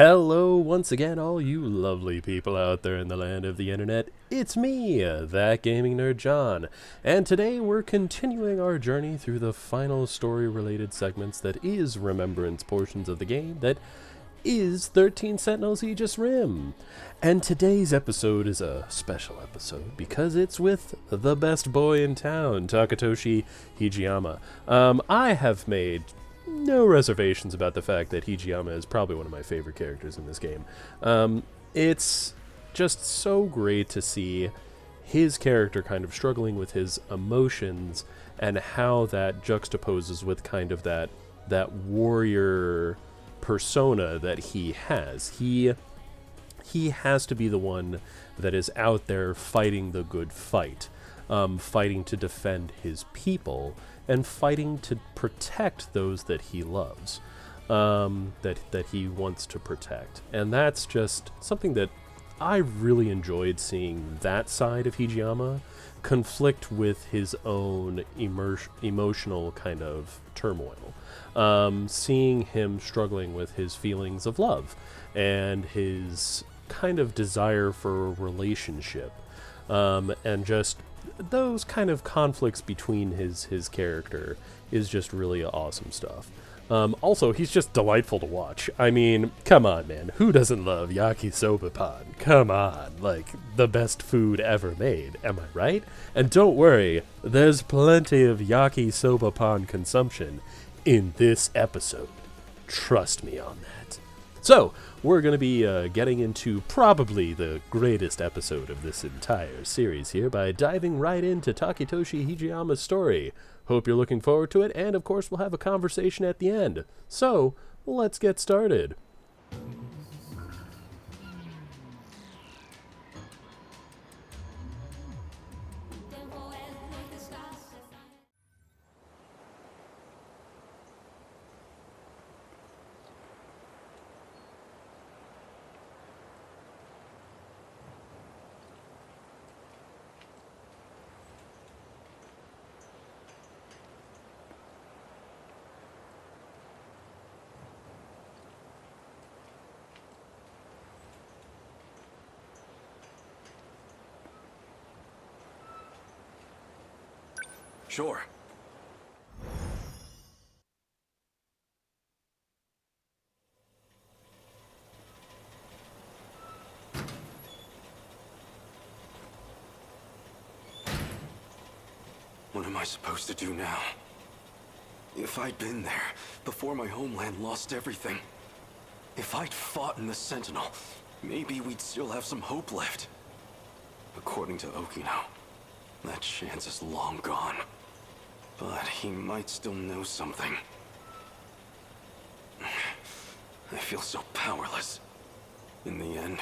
Hello once again, all you lovely people out there in the land of the internet. It's me, that gaming nerd John, and today we're continuing our journey through the final story-related segments that is Remembrance portions of the game that is 13 Sentinels Aegis Rim. And today's episode is a special episode because it's with the best boy in town, Takatoshi Hijiyama. I have made no reservations about the fact that Hijiyama is probably one of my favorite characters in this game. It's just so great to see his character kind of struggling with his emotions and how that juxtaposes with kind of that warrior persona that he has. He has to be the one that is out there fighting the good fight, fighting to defend his people, and fighting to protect those that he loves, that he wants to protect. And that's just something that I really enjoyed, seeing that side of Hijiyama conflict with his own emotional kind of turmoil. Seeing him struggling with his feelings of love and his kind of desire for a relationship, and just those kind of conflicts between his character is just really awesome stuff. Also, he's just delightful to watch. I mean, come on, man. Who doesn't love Yakisoba Pan? Come on. Like, the best food ever made. Am I right? And don't worry, there's plenty of Yakisoba Pan consumption in this episode. Trust me on that. So, we're going to be getting into probably the greatest episode of this entire series here by diving right into Takatoshi Hijiyama's story. Hope you're looking forward to it, and of course we'll have a conversation at the end. So, let's get started. Sure. What am I supposed to do now? If I'd been there before my homeland lost everything, if I'd fought in the Sentinel, maybe we'd still have some hope left. According to Okino, that chance is long gone. But he might still know something. I feel so powerless. In the end,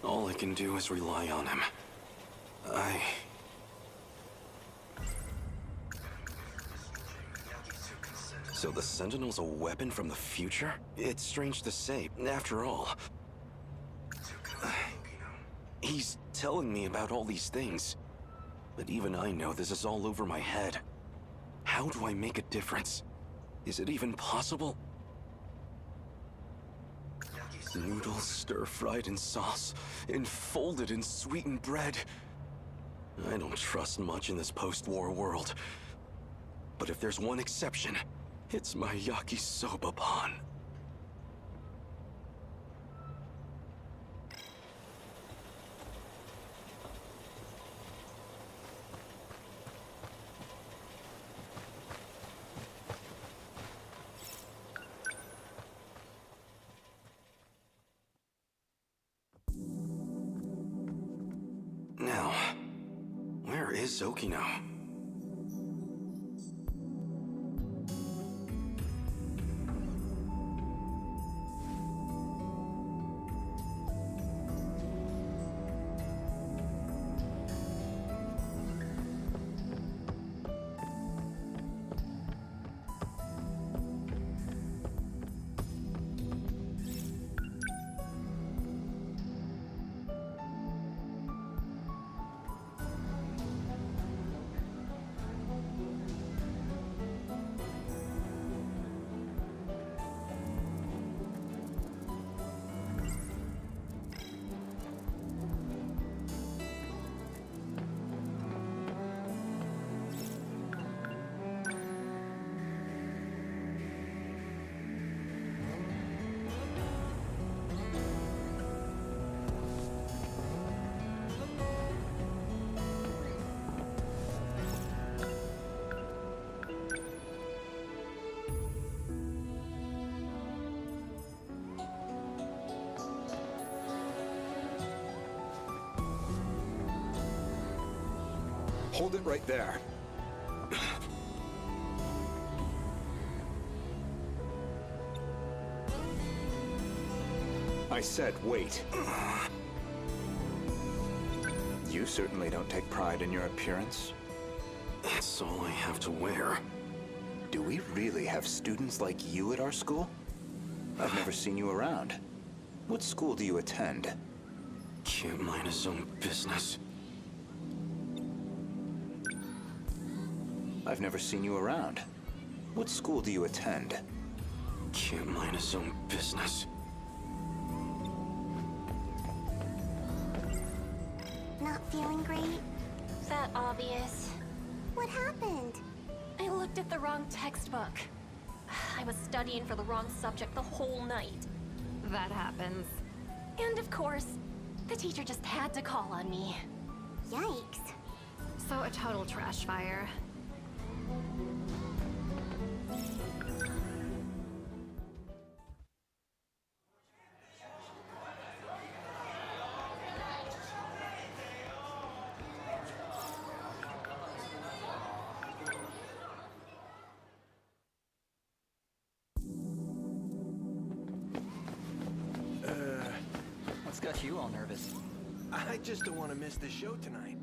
all I can do is rely on him. So the Sentinel's a weapon from the future? It's strange to say, after all. He's telling me about all these things. But even I know this is all over my head. How do I make a difference? Is it even possible? Noodles stir-fried in sauce, enfolded in sweetened bread. I don't trust much in this post-war world. But if there's one exception, it's my Yakisoba Pan. Now, where is Okino? Hold it right there. I said wait. You certainly don't take pride in your appearance. That's all I have to wear. Do we really have students like you at our school? I've never seen you around. What school do you attend? Can't mind his own business. I've never seen you around. What school do you attend? Can't mind his own business. Not feeling great? That obvious. What happened? I looked at the wrong textbook. I was studying for the wrong subject the whole night. That happens. And of course, the teacher just had to call on me. Yikes. So a total trash fire. What's got you all nervous? I just don't want to miss the show tonight.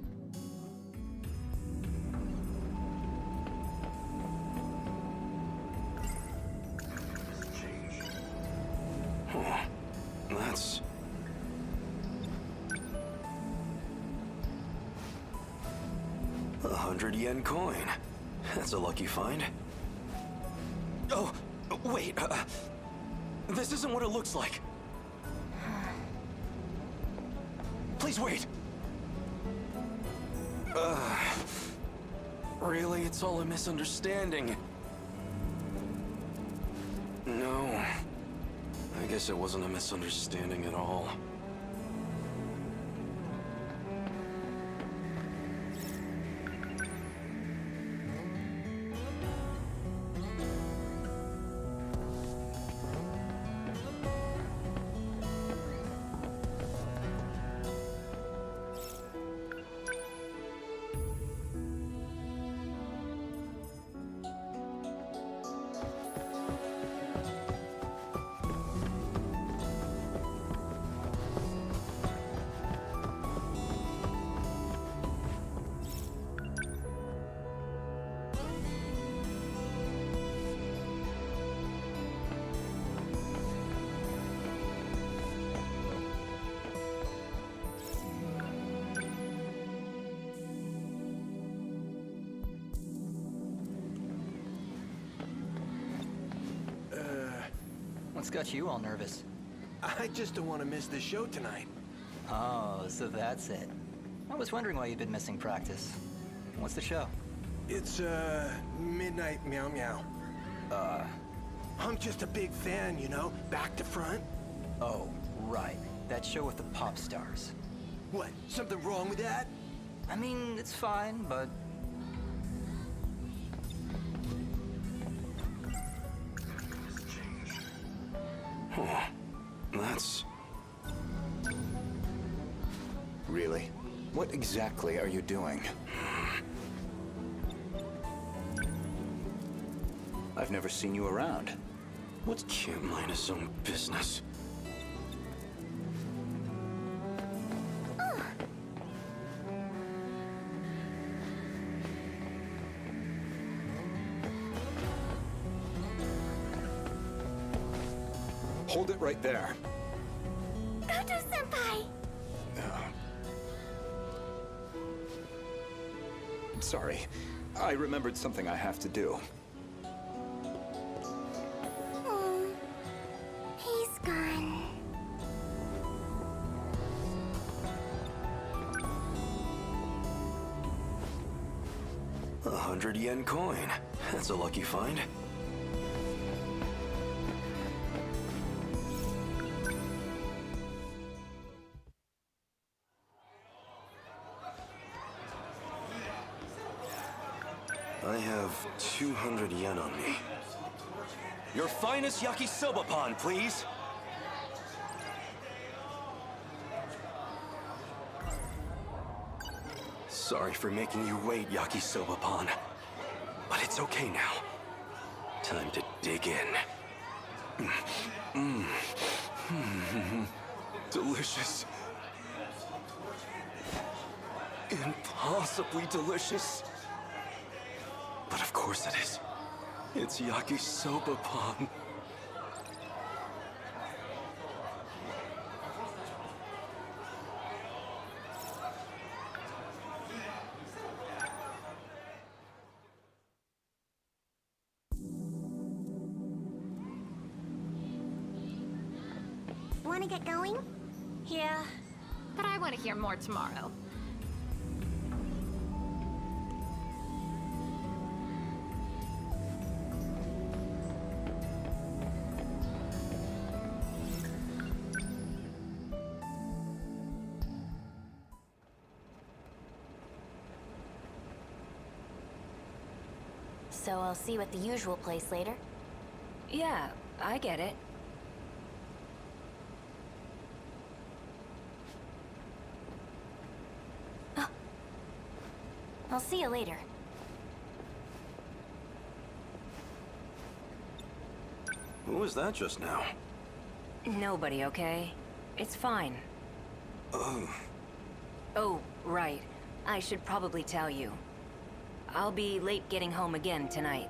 Huh. That's... $100 coin. That's a lucky find. Oh, wait. This isn't what it looks like. Please wait. Really? It's all a misunderstanding. No. I guess it wasn't a misunderstanding at all. What's got you all nervous? I just don't want to miss the show tonight. Oh, so that's it. I was wondering why you'd been missing practice. What's the show? It's, Midnight Meow Meow. I'm just a big fan, you know, back to front. Oh, right. That show with the pop stars. What, something wrong with that? I mean, it's fine, but... Huh. That's... Really? What exactly are you doing? I've never seen you around. What can't mind his own business? Hold it right there. Goto-senpai! Sorry. I remembered something I have to do. Oh, he's gone. $100 coin. That's a lucky find. I have 200 yen on me. Your finest Yakisoba Pan, please. Sorry for making you wait, Yakisoba Pan. But it's okay now. Time to dig in. Delicious. Impossibly delicious. But of course it is. It's Yakisoba Pan. Wanna get going? Yeah, but I want to hear more tomorrow. So I'll see you at the usual place later? Yeah, I get it. I'll see you later. Who was that just now? Nobody, okay? It's fine. Oh, right. I should probably tell you. I'll be late getting home again tonight.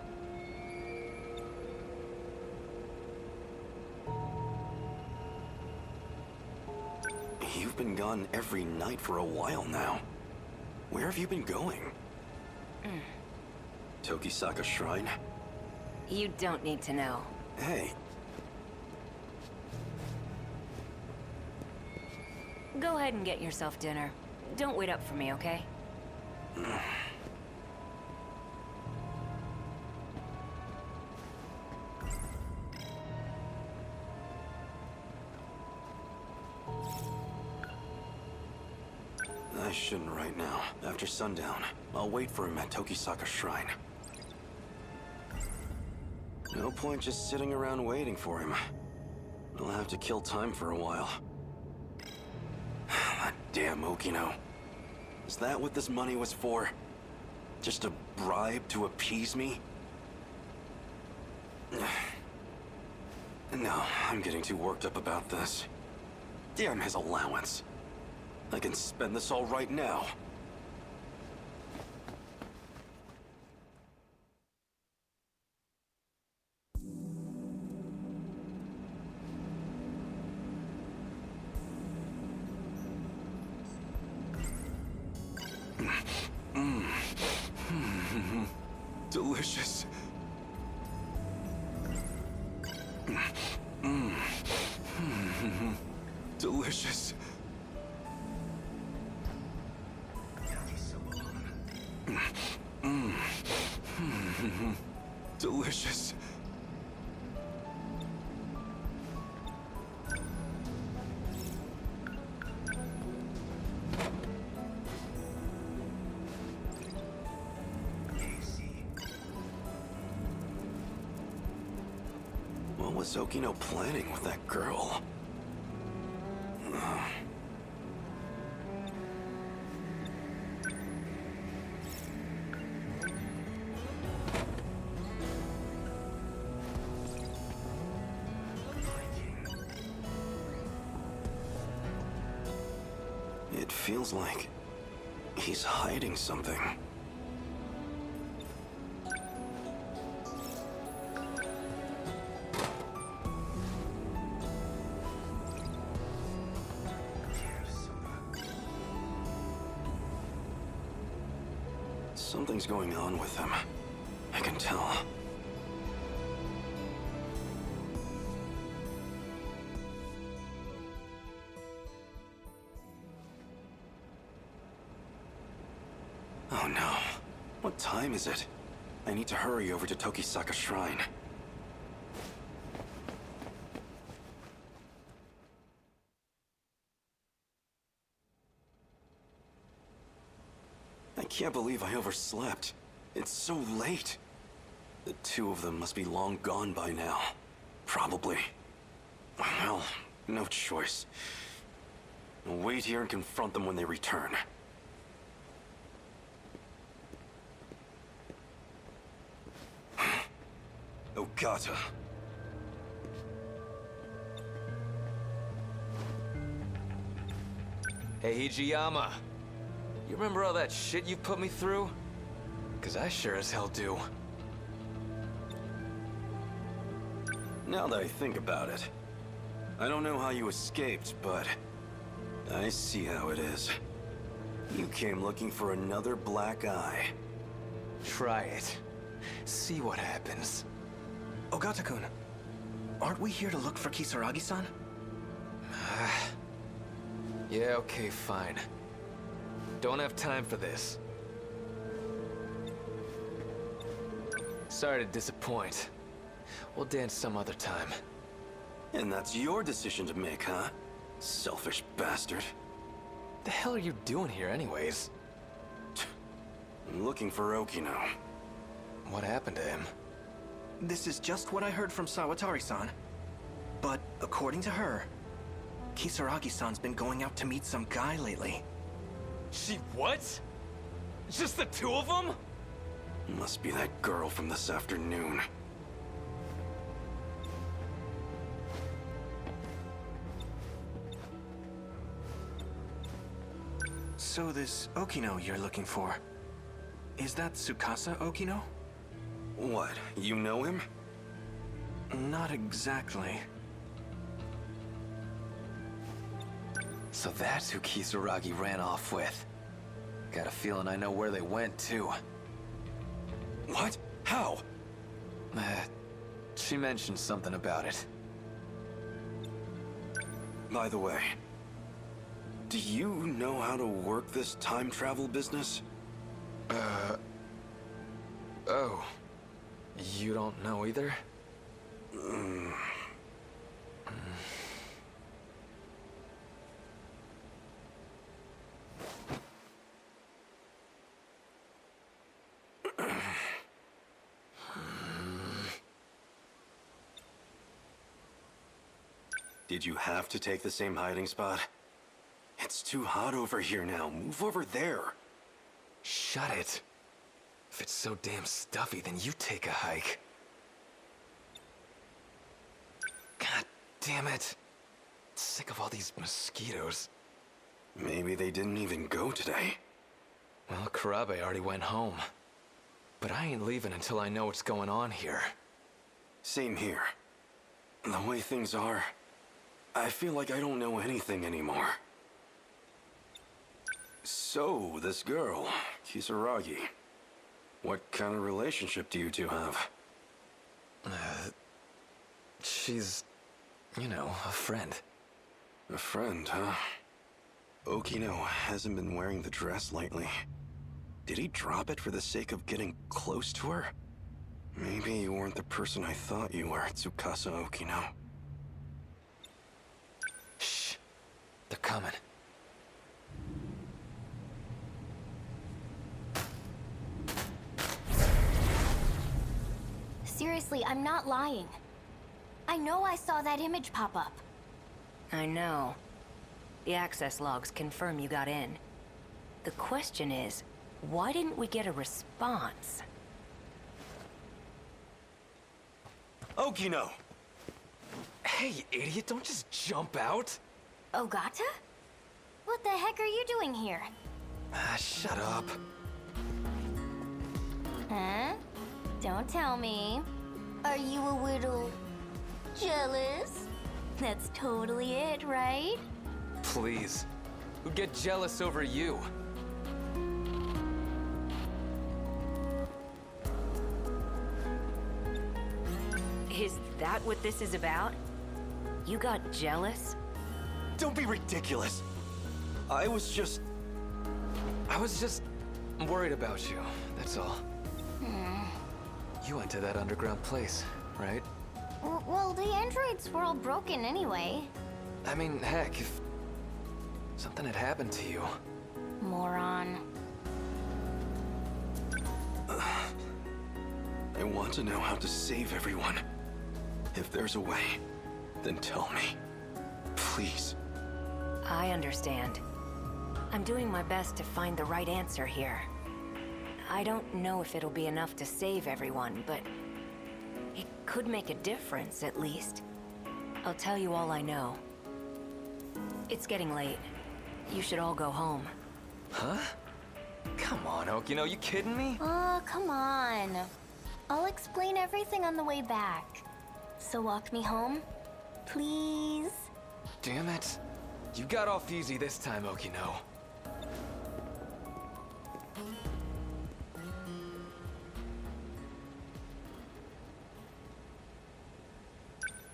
You've been gone every night for a while now. Where have you been going? Tokisaka Shrine? You don't need to know. Hey, Go ahead and get yourself dinner. Don't wait up for me, okay? I shouldn't right now. After sundown, I'll wait for him at Tokisaka Shrine. No point just sitting around waiting for him. I'll have to kill time for a while. That damn Okino. Is that what this money was for? Just a bribe to appease me? No, I'm getting too worked up about this. Damn his allowance. I can spend this all right now. Delicious. Delicious. Delicious. What was Okino planning with that girl? It feels like he's hiding something. Something's going on with him. I can tell. Oh no. What time is it? I need to hurry over to Tokisaka Shrine. I can't believe I overslept. It's so late. The two of them must be long gone by now. Probably. Well, no choice. I'll wait here and confront them when they return. Ogata. Hey, Hijiyama. You remember all that shit you put me through? 'Cause I sure as hell do. Now that I think about it, I don't know how you escaped, but I see how it is. You came looking for another black eye. Try it. See what happens. Ogata-kun, aren't we here to look for Kisaragi-san? Yeah, okay, fine. Don't have time for this. Sorry to disappoint. We'll dance some other time. And that's your decision to make, huh? Selfish bastard. The hell are you doing here anyways? I'm looking for Okino. What happened to him? This is just what I heard from Sawatari-san. But according to her, Kisaragi-san's been going out to meet some guy lately. She what? Just the two of them? Must be that girl from this afternoon. So this Okino you're looking for, is that Tsukasa Okino? What, you know him? Not exactly. So that's who Kisaragi ran off with. Got a feeling I know where they went, too. What? How? She mentioned something about it. By the way, do you know how to work this time travel business? Oh. You don't know either? Did you have to take the same hiding spot? It's too hot over here now. Move over there. Shut it. If it's so damn stuffy, then you take a hike. God damn it. Sick of all these mosquitoes. Maybe they didn't even go today. Well, Karabe already went home. But I ain't leaving until I know what's going on here. Same here. The way things are, I feel like I don't know anything anymore. So, this girl, Kisaragi, what kind of relationship do you two have? She's, you know, a friend. A friend, huh? Okino hasn't been wearing the dress lately. Did he drop it for the sake of getting close to her? Maybe you weren't the person I thought you were, Tsukasa Okino. Shh. They're coming. Seriously, I'm not lying. I know I saw that image pop up. I know. The access logs confirm you got in. The question is, why didn't we get a response? Okino! Hey, idiot, don't just jump out. Ogata? What the heck are you doing here? Shut up. Huh? Don't tell me. Are you a little jealous? That's totally it, right? Please. Who'd get jealous over you? Is that what this is about? You got jealous? Don't be ridiculous! I was just worried about you, that's all. You went to that underground place, right? Well, the androids were all broken anyway. I mean, heck, if something had happened to you. Moron. I want to know how to save everyone. If there's a way, then tell me. Please. I understand. I'm doing my best to find the right answer here. I don't know if it'll be enough to save everyone, but it Could make a difference, at least. I'll tell you all I know. It's getting late. You should all go home. Huh? Come on, Okino, you kidding me? Oh, come on. I'll explain everything on the way back. So walk me home, please. Damn it. You got off easy this time, Okino.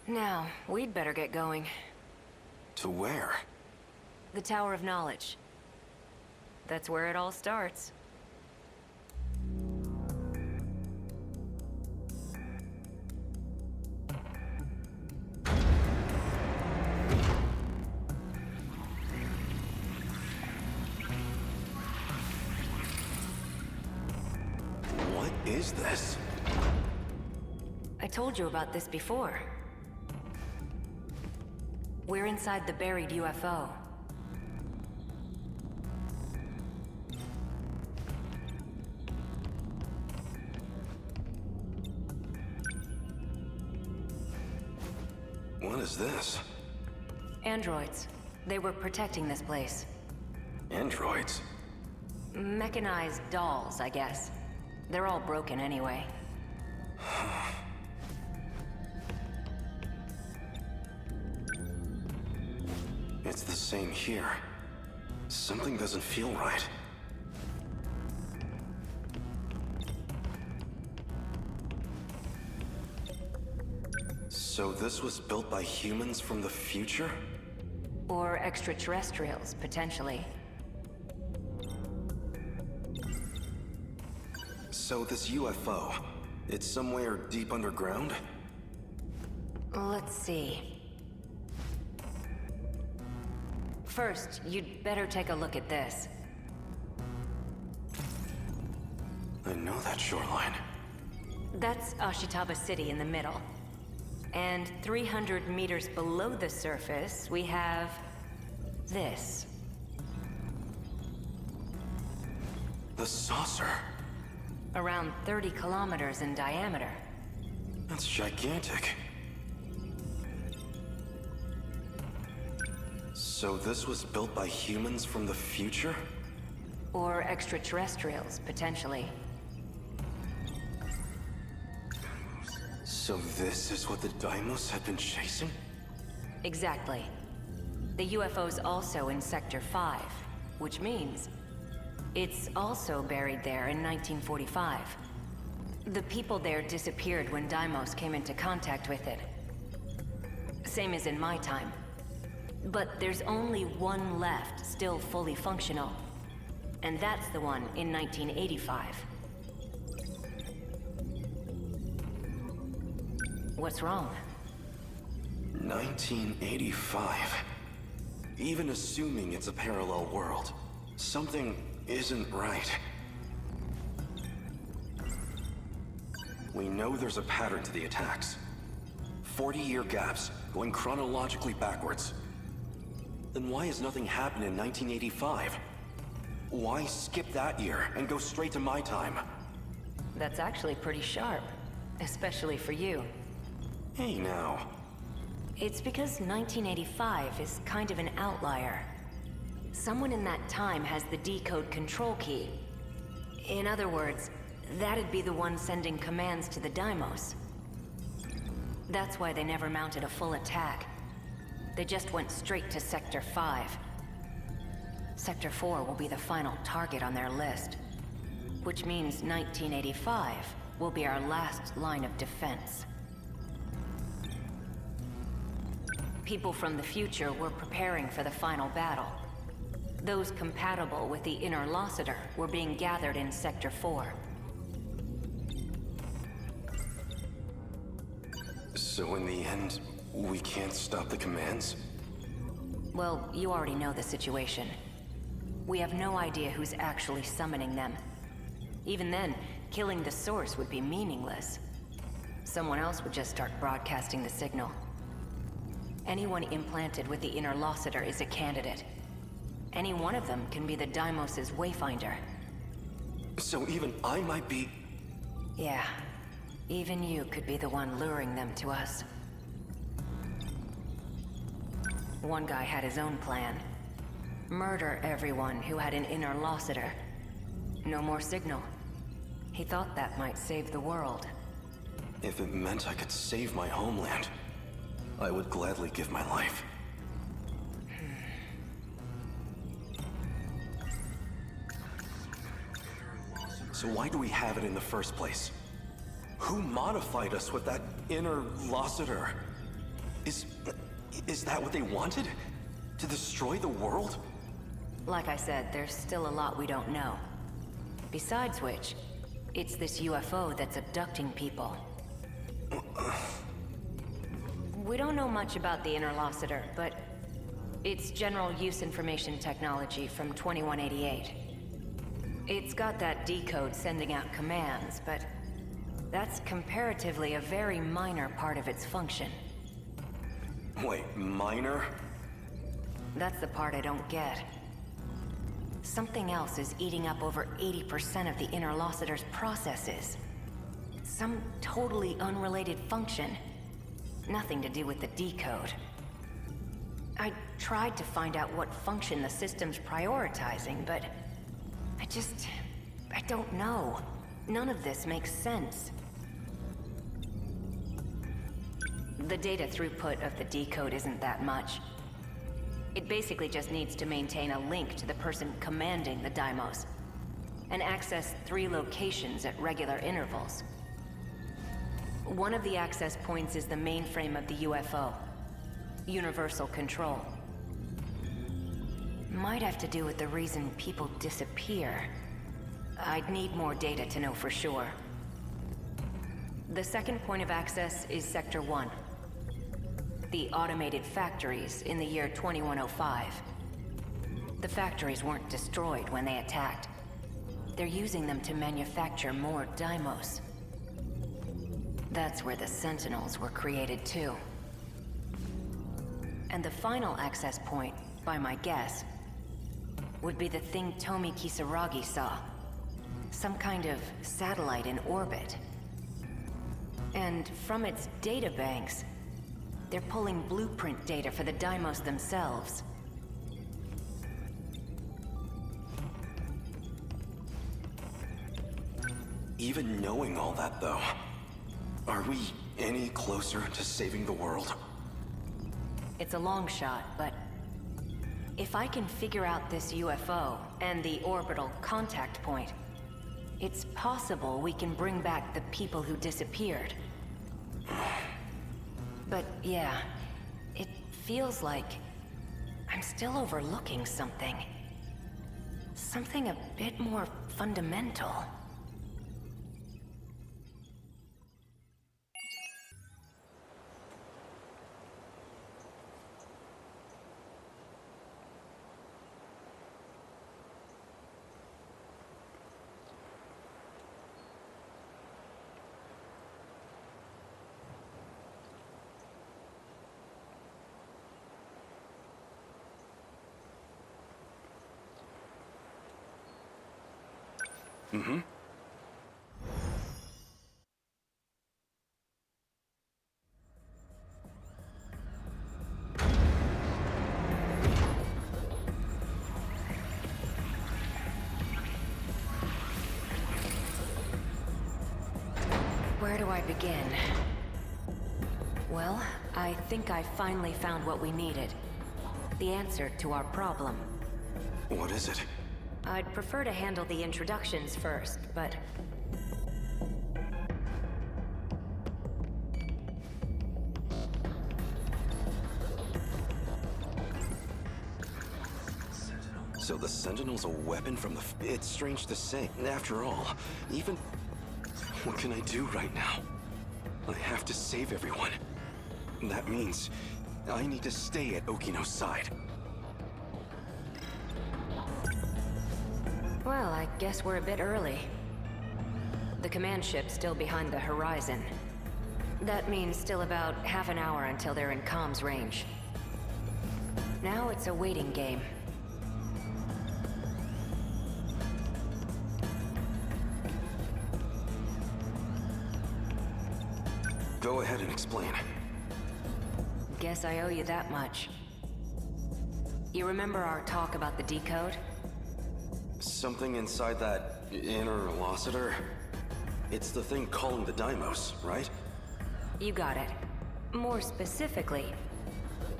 Now, we'd better get going. To where? The Tower of Knowledge. That's where it all starts. What is this? I told you about this before. We're inside the buried UFO. What is this? Androids. They were protecting this place. Androids? Mechanized dolls, I guess. They're all broken anyway. It's the same here. Something doesn't feel right. So this was built by humans from the future? Or extraterrestrials, potentially. So this UFO, it's somewhere deep underground? Let's see. First, you'd better take a look at this. I know that shoreline. That's Ashitaba City in the middle. And 300 meters below the surface, we have this. The saucer. Around 30 kilometers in diameter. That's gigantic. So this was built by humans from the future? Or extraterrestrials, potentially. So this is what the Daimos had been chasing? Exactly. The UFO's also in Sector 5, which means it's also buried there in 1945. The people there disappeared when Deimos came into contact with it. Same as in my time. But there's only one left, still fully functional. And that's the one in 1985. What's wrong? 1985. Even assuming it's a parallel world, something isn't right. We know there's a pattern to the attacks. 40-year gaps, going chronologically backwards. Then why has nothing happened in 1985? Why skip that year and go straight to my time? That's actually pretty sharp, especially for you. Hey now. It's because 1985 is kind of an outlier. Someone in that time has the decode control key. In other words, that'd be the one sending commands to the Deimos. That's why they never mounted a full attack. They just went straight to Sector 5. Sector 4 will be the final target on their list. Which means 1985 will be our last line of defense. People from the future were preparing for the final battle. Those compatible with the Innerlocitor were being gathered in Sector 4. So in the end, we can't stop the commands? Well, you already know the situation. We have no idea who's actually summoning them. Even then, killing the source would be meaningless. Someone else would just start broadcasting the signal. Anyone implanted with the Innerlocitor is a candidate. Any one of them can be the Deimos' wayfinder. So even I might be... Yeah. Even you could be the one luring them to us. One guy had his own plan. Murder everyone who had an Innerlocitor. No more signal. He thought that might save the world. If it meant I could save my homeland, I would gladly give my life. So why do we have it in the first place? Who modified us with that Innerlocitor? Is that what they wanted? To destroy the world? Like I said, there's still a lot we don't know. Besides which, it's this UFO that's abducting people. We don't know much about the Innerlocitor, but it's general use information technology from 2188. It's got that decode sending out commands, but that's comparatively a very minor part of its function. Wait, minor? That's the part I don't get. Something else is eating up over 80% of the Innerlocitor's processes. Some totally unrelated function. Nothing to do with the decode. I tried to find out what function the system's prioritizing, but I don't know. None of this makes sense. The data throughput of the decode isn't that much. It basically just needs to maintain a link to the person commanding the Deimos, and access 3 locations at regular intervals. One of the access points is the mainframe of the UFO. Universal control. Might have to do with the reason people disappear. I'd need more data to know for sure. The second point of access is Sector 1. The automated factories in the year 2105. The factories weren't destroyed when they attacked. They're using them to manufacture more Deimos. That's where the Sentinels were created too. And the final access point, by my guess, would be the thing Tomi Kisaragi saw. Some kind of satellite in orbit. And from its databanks, they're pulling blueprint data for the Deimos themselves. Even knowing all that, though, are we any closer to saving the world? It's a long shot, but if I can figure out this UFO and the orbital contact point, it's possible we can bring back the people who disappeared. But yeah, it feels like I'm still overlooking something. Something a bit more fundamental. Mm-hmm. Where do I begin? Well, I think I finally found what we needed. The answer to our problem. What is it? I'd prefer to handle the introductions first, but... So the Sentinel's a weapon from the... It's strange to say. After all, even... What can I do right now? I have to save everyone. That means I need to stay at Okino's side. Well, I guess we're a bit early. The command ship's still behind the horizon. That means still about half an hour until they're in comms range. Now it's a waiting game. Go ahead and explain. Guess I owe you that much. You remember our talk about the decode? Something inside that Innerlocitor? It's the thing calling the Deimos, right? You got it. More specifically,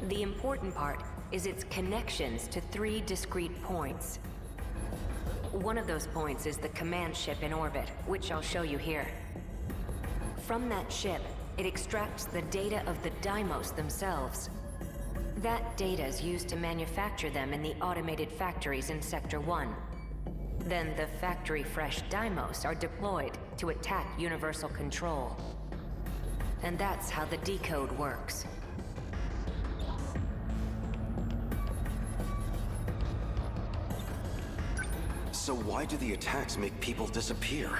the important part is its connections to 3 discrete points. One of those points is the command ship in orbit, which I'll show you here. From that ship, it extracts the data of the Deimos themselves. That data is used to manufacture them in the automated factories in Sector 1. Then the factory-fresh Deimos are deployed to attack Universal Control. And that's how the decode works. So why do the attacks make people disappear?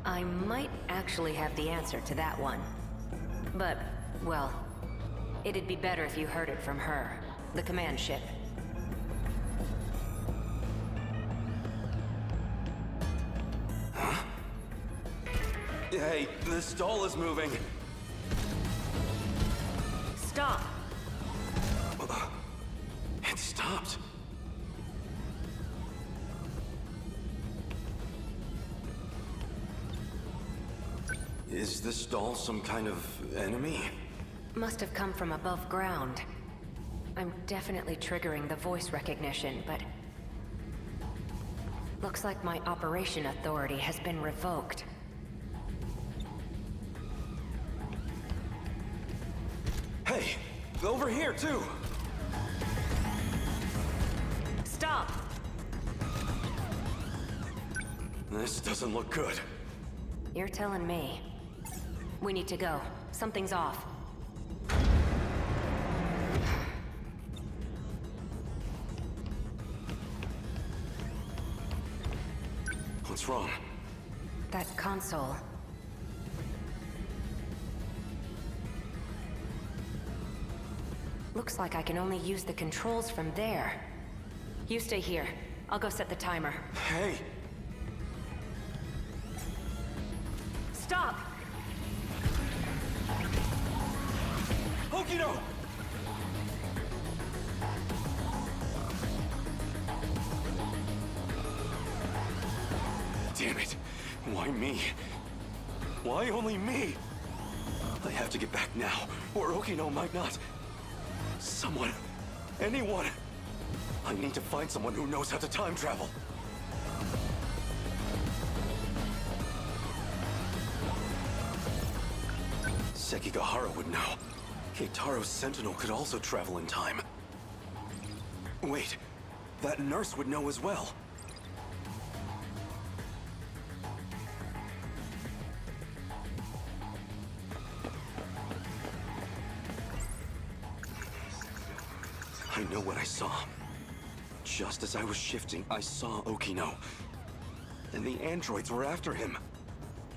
I might actually have the answer to that one. But, well, it'd be better if you heard it from her, the command ship. Huh? Hey, the stall is moving. Stop! It stopped. Is this stall some kind of enemy? Must have come from above ground. I'm definitely triggering the voice recognition, but... looks like my operation authority has been revoked. Hey! Over here, too! Stop! This doesn't look good. You're telling me. We need to go. Something's off. What's wrong? That console. Looks like I can only use the controls from there. You stay here. I'll go set the timer. Hey! Stop! Okino! Damn it! Why me? Why only me? I have to get back now, or Okino might not. Someone. Anyone. I need to find someone who knows how to time travel. Sekigahara would know. Keitaro's Sentinel could also travel in time. Wait, that nurse would know as well. I know what I saw. Just as I was shifting, I saw Okino. And the androids were after him.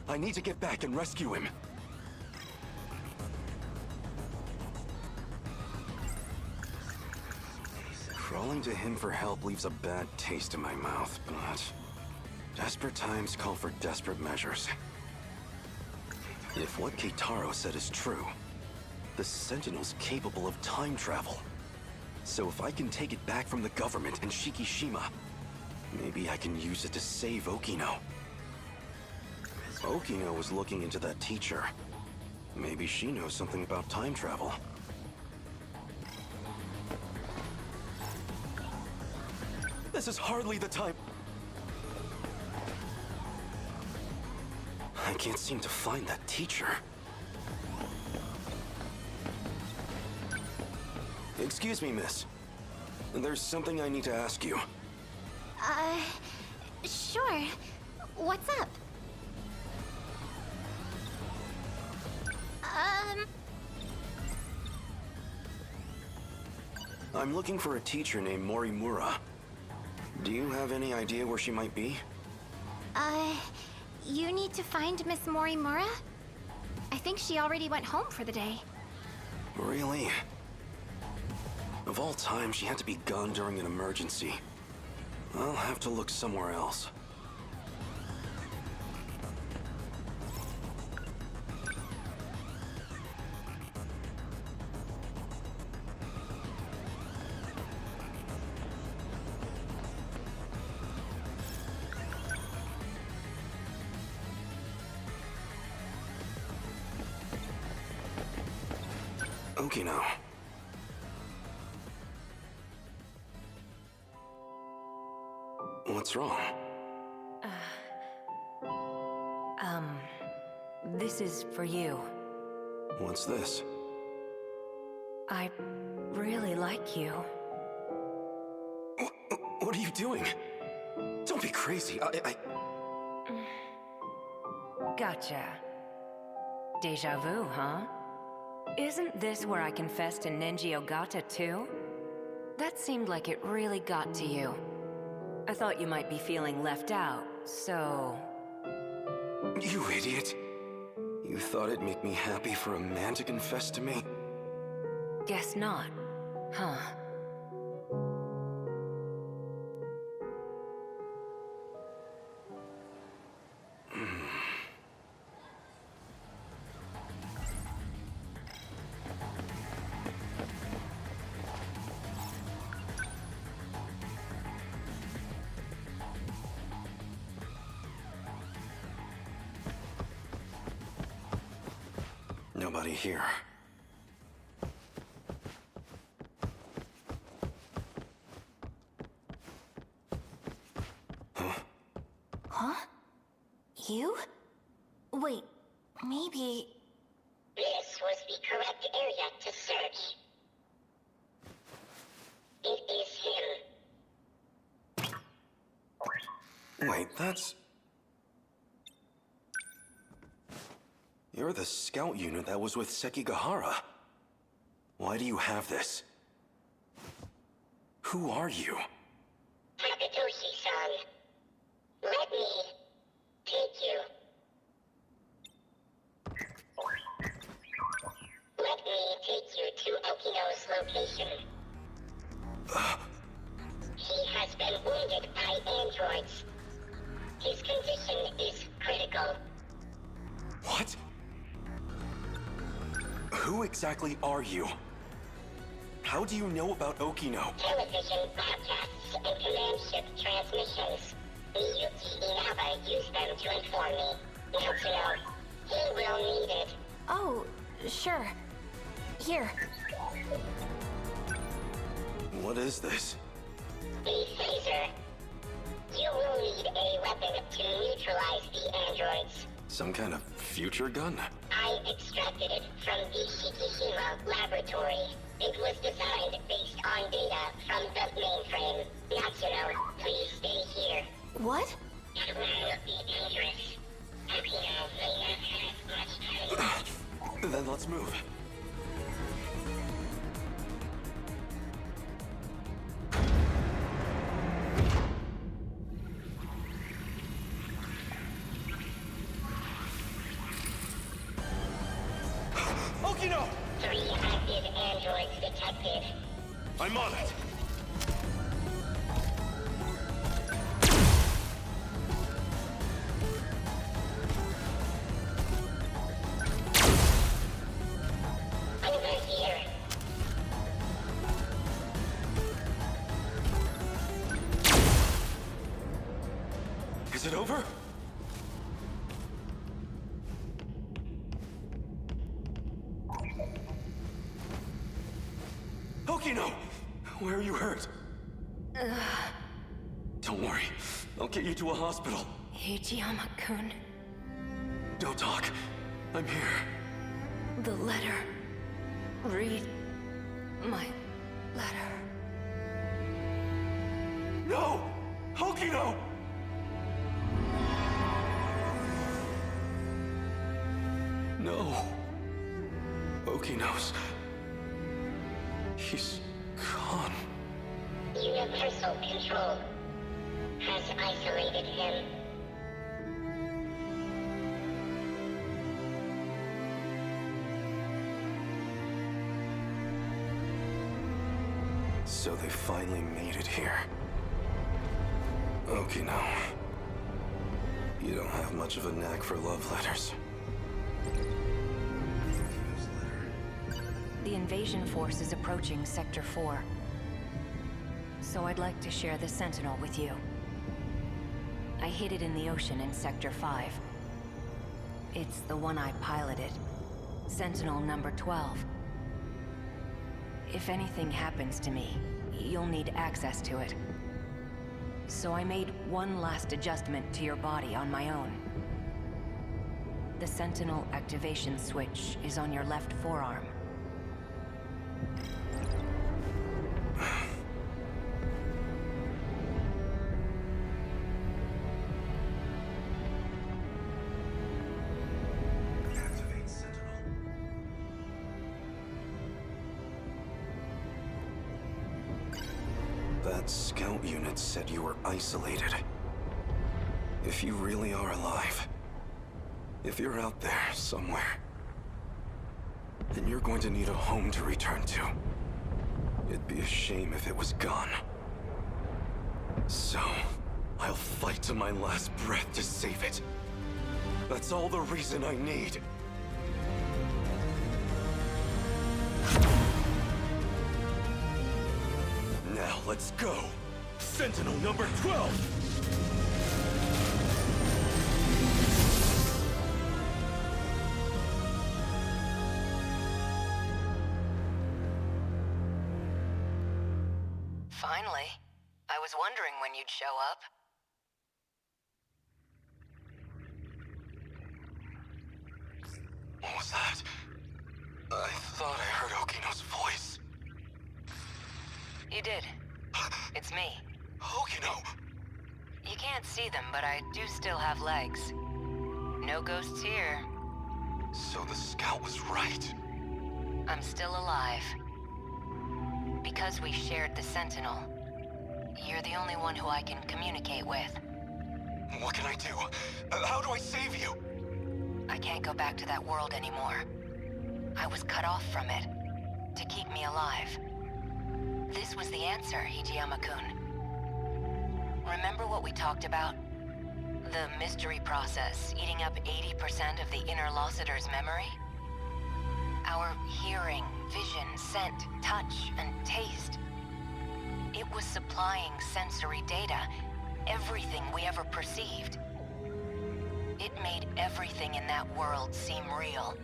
I need to get back and rescue him. Crawling to him for help leaves a bad taste in my mouth, but... desperate times call for desperate measures. If what Keitaro said is true, the Sentinel's capable of time travel. So if I can take it back from the government and Shikishima, maybe I can use it to save Okino. Okino was looking into that teacher. Maybe she knows something about time travel. This is hardly the time. I can't seem to find that teacher. Excuse me, miss. There's something I need to ask you. Sure. What's up? I'm looking for a teacher named Morimura. Do you have any idea where she might be? You need to find Miss Morimura? I think she already went home for the day. Really? Of all time, she had to be gone during an emergency. I'll have to look somewhere else. Okino. What's wrong? This is for you. What's this? I really like you. What are you doing? Don't be crazy. Gotcha. Deja vu, huh? Isn't this where I confessed to Nenji Ogata too? That seemed like it really got to you. I thought you might be feeling left out, so... You idiot. You thought it'd make me happy for a man to confess to me? Guess not, huh? Nobody here. Huh? You? Wait, maybe... This was the correct area to search. It is him. Wait, that's... You're the scout unit that was with Sekigahara. Why do you have this? Who are you? Takatoshi-san. Let me take you. Let me take you to Okino's location. He has been wounded by androids. His condition is critical. What? Who exactly are you? How do you know about Okino? Television broadcasts and command ship transmissions. Miyuki Inaba used them to inform me. Now to know, he will need it. Oh, sure. Here. What is this? The phaser. You will need a weapon to neutralize the androids. Some kind of future gun? I extracted it from the Hijiyama laboratory. It was designed based on data from the mainframe. Natsuno, please stay here. What? It will be dangerous. Okino may not have much time. Then let's move. Okino! 3 active androids detected. I'm on it. Over here. Is it over? Okino! Where are you hurt? Don't worry. I'll get you to a hospital. Hijiyama-kun, Don't talk. I'm here. the letter. Read my letter. No! Okino! No. Okino's... He's gone. Universal control has isolated him. So they finally made it here. Okino. You don't have much of a knack for love letters. The invasion force is approaching Sector 4. So I'd like to share the Sentinel with you. I hid it in the ocean in Sector 5. It's the one I piloted. Sentinel number 12. If anything happens to me, you'll need access to it. So I made one last adjustment to your body on my own. The Sentinel activation switch is on your left forearm. Activate Sentinel. That scout unit said you were isolated. If you really are alive, if you're out there somewhere, then you're going to need a home to return to. It'd be a shame if it was gone. So, I'll fight to my last breath to save it. That's all the reason I need. Now let's go! Sentinel number 12! Finally. I was wondering when you'd show up. What was that? I thought I heard Okino's voice. You did. It's me. Okino! You can't see them, but I do still have legs. No ghosts here. So the scout was right. I'm still alive. Because we shared the Sentinel, you're the only one who I can communicate with. What can I do? How do I save you? I can't go back to that world anymore. I was cut off from it, to keep me alive. This was the answer, Hijiyama-kun. Remember what we talked about? The mystery process eating up 80% of the Innerlocitor's memory? Our hearing, vision, scent, touch, and taste. It was supplying sensory data, everything we ever perceived. It made everything in that world seem real.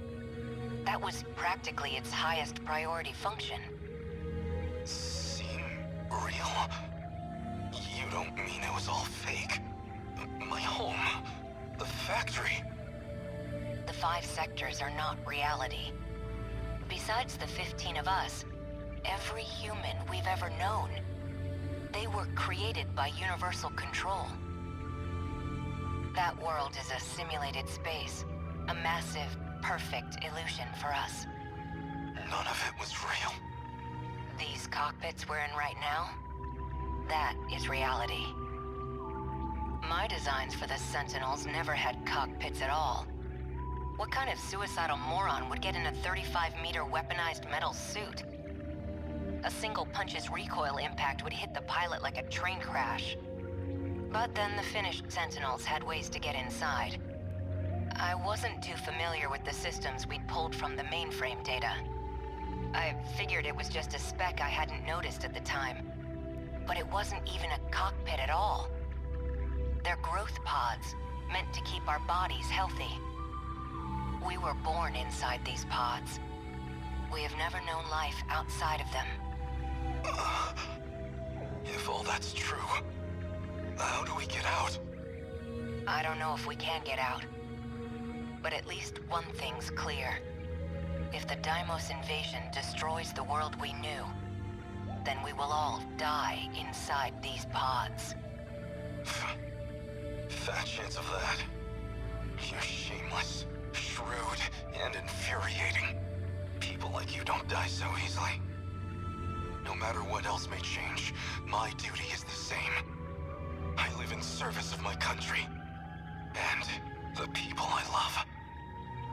That was practically its highest priority function. Seem real? You don't mean it was all fake? My home? The factory? The 5 sectors are not reality. Besides the 15 of us, every human we've ever known, they were created by universal control. That world is a simulated space, a massive, perfect illusion for us. None of it was real. These cockpits we're in right now, that is reality. My designs for the Sentinels never had cockpits at all. What kind of suicidal moron would get in a 35-meter weaponized metal suit? A single punch's recoil impact would hit the pilot like a train crash. But then the finished Sentinels had ways to get inside. I wasn't too familiar with the systems we'd pulled from the mainframe data. I figured it was just a speck I hadn't noticed at the time. But it wasn't even a cockpit at all. They're growth pods, meant to keep our bodies healthy. We were born inside these pods. We have never known life outside of them. If all that's true, how do we get out? I don't know if we can get out. But at least one thing's clear. If the Deimos invasion destroys the world we knew, then we will all die inside these pods. Fat chance of that. You're shameless, shrewd, and infuriating. People like you don't die so easily. No matter what else may change, my duty is the same. I live in service of my country. And the people I love.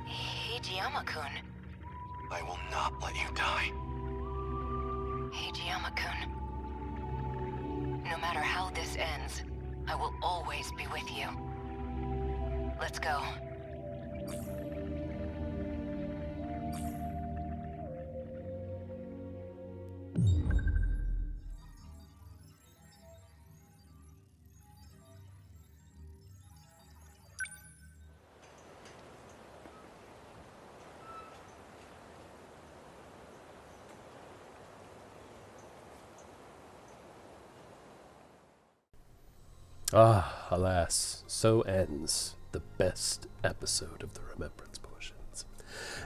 Hijiyama-kun. I will not let you die. Hijiyama-kun. No matter how this ends, I will always be with you. Let's go. Ah, alas, so ends the best episode of the Remembrance Potions.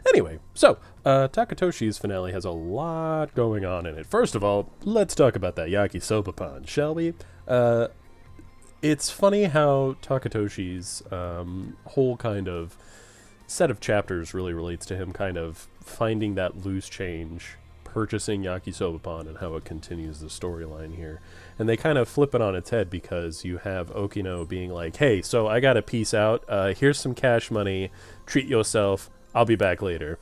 Anyway, so, Takatoshi's finale has a lot going on in it. First of all, let's talk about that Yakisoba Pan, shall we? It's funny how Takatoshi's whole kind of set of chapters really relates to him kind of finding that loose change, purchasing Yakisoba Pan, and how it continues the storyline here. And they kind of flip it on its head because you have Okino being like, hey, so I gotta peace out, here's some cash money, treat yourself, I'll be back later.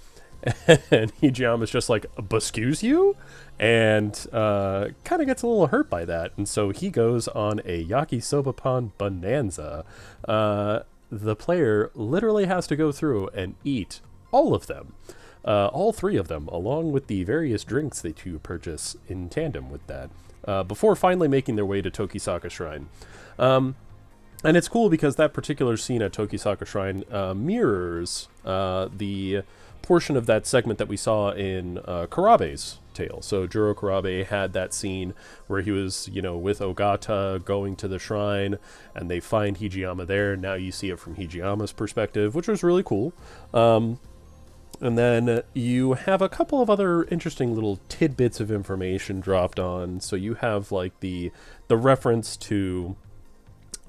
And Hijiyama's just like, excuse you? And kind of gets a little hurt by that. And so he goes on a Yakisoba Pan bonanza. The player literally has to go through and eat all of them. All three of them, along with the various drinks that you purchase in tandem with that, before finally making their way to Tokisaka Shrine. And it's cool because that particular scene at Tokisaka Shrine mirrors the portion of that segment that we saw in Karabe's tale. So Juro Karabe had that scene where he was, with Ogata going to the shrine, and they find Hijiyama there. Now you see it from Hijiyama's perspective, which was really cool. And then you have a couple of other interesting little tidbits of information dropped on. So you have like the reference to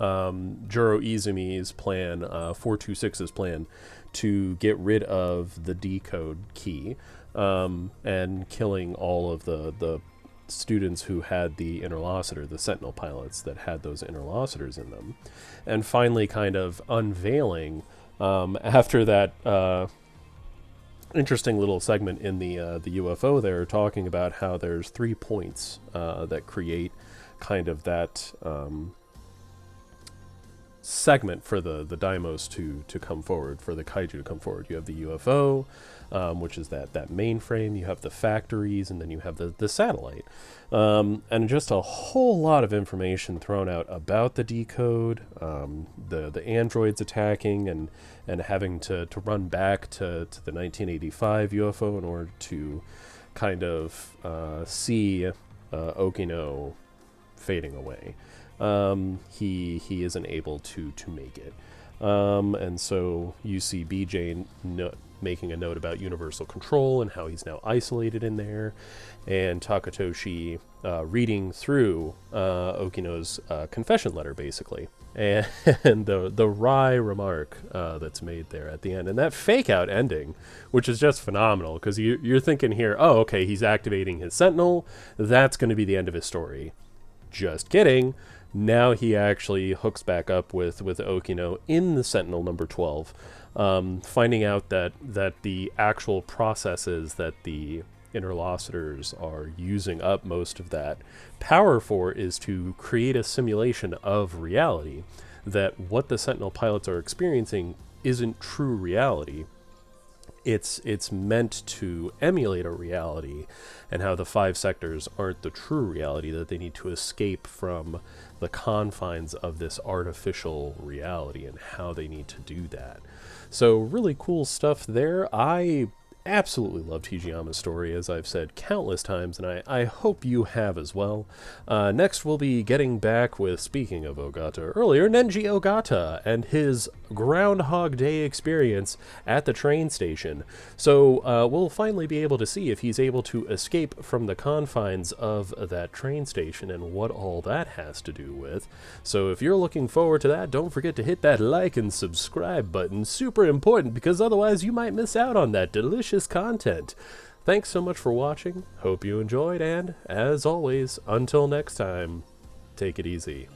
Juro Izumi's plan, 426's plan, to get rid of the decode key, and killing all of the students who had the Innerlocitor, the Sentinel pilots that had those Innerlocitors in them. And finally kind of unveiling, after that interesting little segment in the UFO there, talking about how there's 3 points that create kind of that segment for the Daimos to come forward, for the kaiju to come forward. You have the UFO, which is that mainframe, you have the factories, and then you have the satellite. And just a whole lot of information thrown out about the decode, the androids attacking and having to run back to the 1985 UFO in order to kind of see Okino fading away. He isn't able to make it. And so you see BJ making a note about universal control and how he's now isolated in there, and Takatoshi reading through Okino's confession letter, basically, and the wry remark that's made there at the end, and that fake out ending, which is just phenomenal, because you're thinking here, oh, okay, he's activating his Sentinel, that's going to be the end of his story. Just kidding. Now he actually hooks back up with Okino in the Sentinel number 12, finding out that the actual processes that the Innerlocitors are using up most of that power for is to create a simulation of reality, that what the Sentinel pilots are experiencing isn't true reality. It's meant to emulate a reality, and how the 5 sectors aren't the true reality, that they need to escape from the confines of this artificial reality, and how they need to do that. So really cool stuff there. I absolutely loved Hijiyama's story, as I've said countless times, and I hope you have as well. Next, we'll be getting back with, speaking of Ogata earlier, Nenji Ogata and his Groundhog Day experience at the train station. So we'll finally be able to see if he's able to escape from the confines of that train station and what all that has to do with. So if you're looking forward to that, don't forget to hit that like and subscribe button. Super important, because otherwise you might miss out on that delicious content. Thanks so much for watching. Hope you enjoyed, and as always, until next time, take it easy.